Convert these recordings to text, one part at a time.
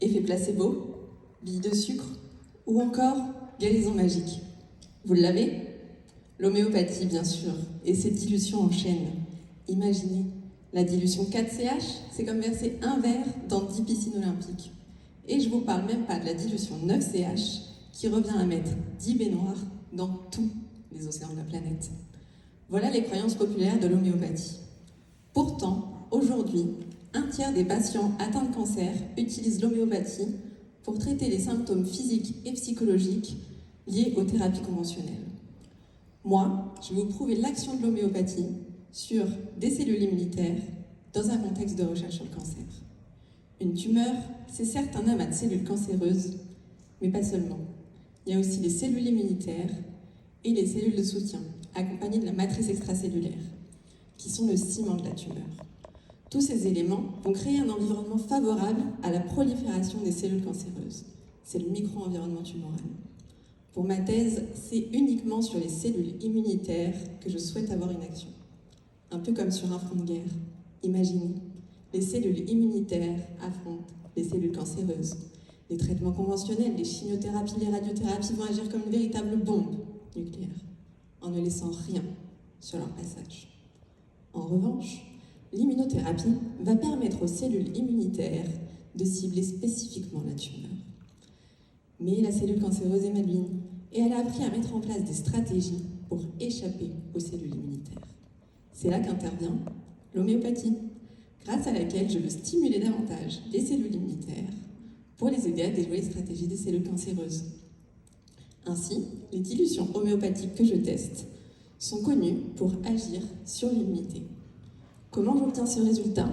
Effet placebo, bille de sucre ou encore guérison magique. Vous l'avez? L'homéopathie, bien sûr, et ses dilutions en chaîne. Imaginez, la dilution 4CH, c'est comme verser un verre dans 10 piscines olympiques. Et je vous parle même pas de la dilution 9CH, qui revient à mettre 10 baignoires dans tous les océans de la planète. Voilà les croyances populaires de l'homéopathie. Pourtant, aujourd'hui, un tiers des patients atteints de cancer utilisent l'homéopathie pour traiter les symptômes physiques et psychologiques liés aux thérapies conventionnelles. Moi, je vais vous prouver l'action de l'homéopathie sur des cellules immunitaires dans un contexte de recherche sur le cancer. Une tumeur, c'est certes un amas de cellules cancéreuses, mais pas seulement. Il y a aussi les cellules immunitaires et les cellules de soutien, accompagnées de la matrice extracellulaire, qui sont le ciment de la tumeur. Tous ces éléments vont créer un environnement favorable à la prolifération des cellules cancéreuses. C'est le micro-environnement tumoral. Pour ma thèse, c'est uniquement sur les cellules immunitaires que je souhaite avoir une action. Un peu comme sur un front de guerre. Imaginez, les cellules immunitaires affrontent les cellules cancéreuses. Les traitements conventionnels, les chimiothérapies, les radiothérapies vont agir comme une véritable bombe nucléaire, en ne laissant rien sur leur passage. En revanche, l'immunothérapie va permettre aux cellules immunitaires de cibler spécifiquement la tumeur. Mais la cellule cancéreuse est maligne et elle a appris à mettre en place des stratégies pour échapper aux cellules immunitaires. C'est là qu'intervient l'homéopathie, grâce à laquelle je veux stimuler davantage les cellules immunitaires pour les aider à déjouer les stratégies des cellules cancéreuses. Ainsi, les dilutions homéopathiques que je teste sont connues pour agir sur l'immunité. Comment j'obtiens ce résultat?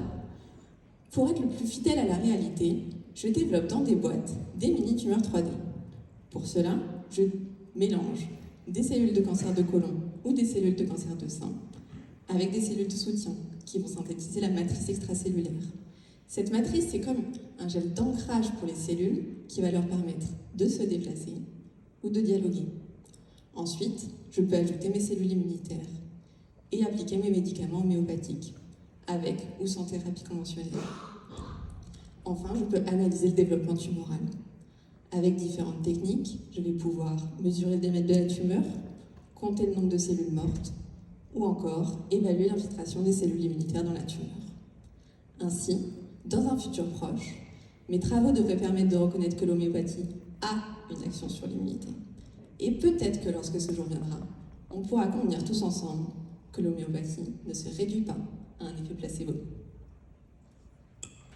Pour être le plus fidèle à la réalité, je développe dans des boîtes des mini-tumeurs 3D. Pour cela, je mélange des cellules de cancer de côlon ou des cellules de cancer de sein avec des cellules de soutien qui vont synthétiser la matrice extracellulaire. Cette matrice, c'est comme un gel d'ancrage pour les cellules qui va leur permettre de se déplacer ou de dialoguer. Ensuite, je peux ajouter mes cellules immunitaires et appliquer mes médicaments homéopathiques, avec ou sans thérapie conventionnelle. Enfin, je peux analyser le développement tumoral. Avec différentes techniques, je vais pouvoir mesurer le diamètre de la tumeur, compter le nombre de cellules mortes, ou encore évaluer l'infiltration des cellules immunitaires dans la tumeur. Ainsi, dans un futur proche, mes travaux devraient permettre de reconnaître que l'homéopathie a une action sur l'immunité. Et peut-être que lorsque ce jour viendra, on pourra convenir tous ensemble que l'homéopathie ne se réduit pas à un effet placebo.